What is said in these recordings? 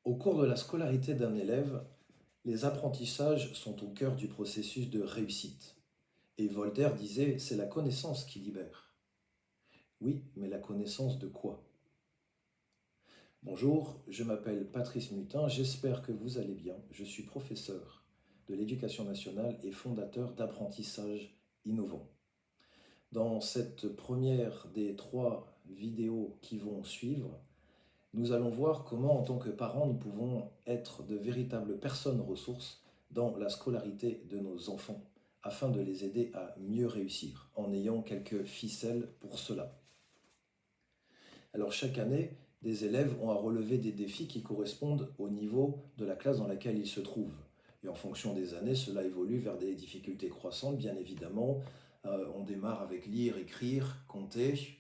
Au cours de la scolarité d'un élève, les apprentissages sont au cœur du processus de réussite. Et Voltaire disait, c'est la connaissance qui libère. Oui, mais la connaissance de quoi? Bonjour, je m'appelle Patrice Mutin, j'espère que vous allez bien. Je suis professeur de l'éducation nationale et fondateur d'Apprentissage Innovant. Dans cette première des 3 vidéos qui vont suivre, nous allons voir comment, en tant que parents, nous pouvons être de véritables personnes ressources dans la scolarité de nos enfants, afin de les aider à mieux réussir, en ayant quelques ficelles pour cela. Alors chaque année, des élèves ont à relever des défis qui correspondent au niveau de la classe dans laquelle ils se trouvent. Et en fonction des années, cela évolue vers des difficultés croissantes, bien évidemment. On démarre avec lire, écrire, compter,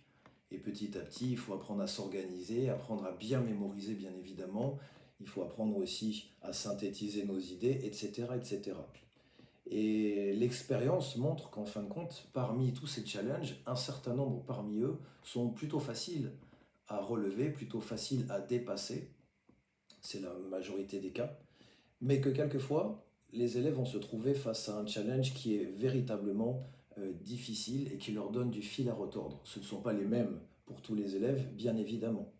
et petit à petit, il faut apprendre à s'organiser, apprendre à bien mémoriser, bien évidemment. Il faut apprendre aussi à synthétiser nos idées, etc., etc. Et l'expérience montre qu'en fin de compte, parmi tous ces challenges, un certain nombre parmi eux sont plutôt faciles à relever, plutôt faciles à dépasser, c'est la majorité des cas, mais que quelquefois, les élèves vont se trouver face à un challenge qui est véritablement difficile et qui leur donne du fil à retordre. Ce ne sont pas les mêmes pour tous les élèves, bien évidemment.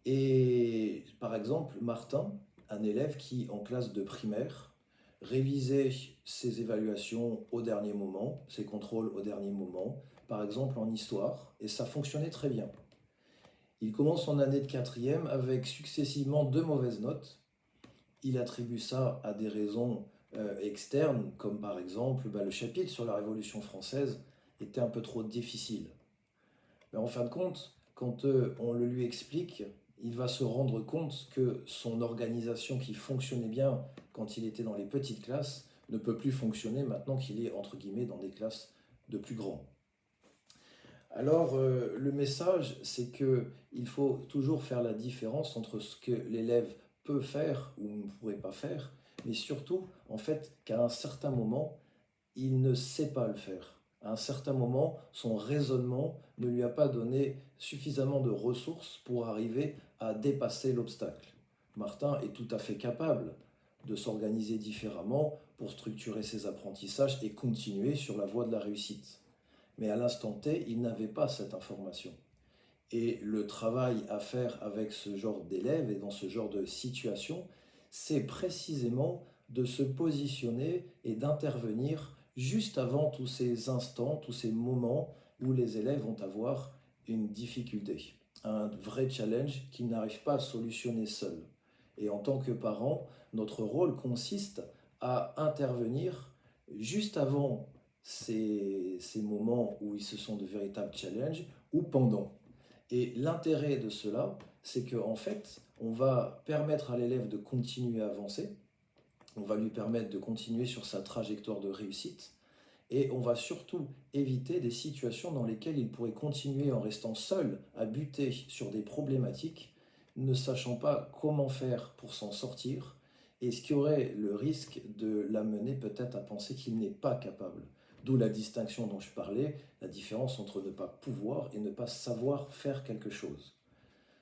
Et par exemple, Martin, un élève qui, en classe de primaire, révisait ses évaluations au dernier moment, ses contrôles au dernier moment, par exemple en histoire, et ça fonctionnait très bien. Il commence son année de quatrième avec successivement 2 mauvaises notes. Il attribue ça à des raisons externes, comme par exemple le chapitre sur la Révolution française était un peu trop difficile. Mais en fin de compte, quand on le lui explique, il va se rendre compte que son organisation qui fonctionnait bien quand il était dans les petites classes ne peut plus fonctionner maintenant qu'il est entre guillemets dans des classes de plus grands. Alors, le message, c'est qu'il faut toujours faire la différence entre ce que l'élève peut faire ou ne pourrait pas faire, mais surtout, en fait, qu'à un certain moment, il ne sait pas le faire. À un certain moment, son raisonnement ne lui a pas donné suffisamment de ressources pour arriver à dépasser l'obstacle. Martin est tout à fait capable de s'organiser différemment pour structurer ses apprentissages et continuer sur la voie de la réussite. Mais à l'instant T, il n'avait pas cette information. Et le travail à faire avec ce genre d'élèves et dans ce genre de situation, c'est précisément de se positionner et d'intervenir juste avant tous ces instants, tous ces moments où les élèves vont avoir une difficulté, un vrai challenge qu'ils n'arrivent pas à solutionner seuls. Et en tant que parents, notre rôle consiste à intervenir juste avant ces moments où ils se sont de véritables challenges ou pendant. Et l'intérêt de cela, c'est qu'en fait, on va permettre à l'élève de continuer à avancer, on va lui permettre de continuer sur sa trajectoire de réussite, et on va surtout éviter des situations dans lesquelles il pourrait continuer en restant seul à buter sur des problématiques, ne sachant pas comment faire pour s'en sortir, et ce qui aurait le risque de l'amener peut-être à penser qu'il n'est pas capable. D'où la distinction dont je parlais, la différence entre ne pas pouvoir et ne pas savoir faire quelque chose.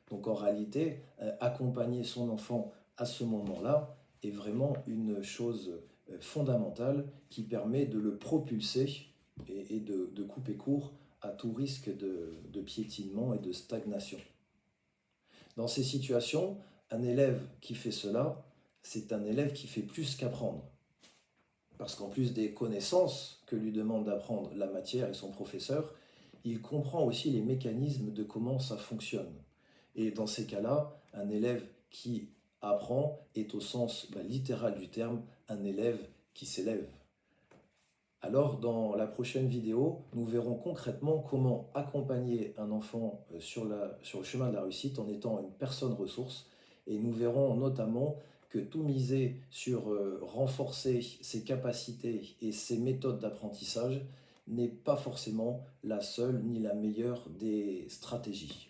Donc en réalité, accompagner son enfant à ce moment-là est vraiment une chose fondamentale qui permet de le propulser et de couper court à tout risque de piétinement et de stagnation. Dans ces situations, un élève qui fait cela, c'est un élève qui fait plus qu'apprendre. Parce qu'en plus des connaissances que lui demande d'apprendre la matière et son professeur, il comprend aussi les mécanismes de comment ça fonctionne. Et dans ces cas-là, un élève qui apprend est au sens littéral du terme un élève qui s'élève. Alors, dans la prochaine vidéo, nous verrons concrètement comment accompagner un enfant sur le chemin de la réussite en étant une personne ressource. Et nous verrons notamment que tout miser sur renforcer ses capacités et ses méthodes d'apprentissage n'est pas forcément la seule ni la meilleure des stratégies.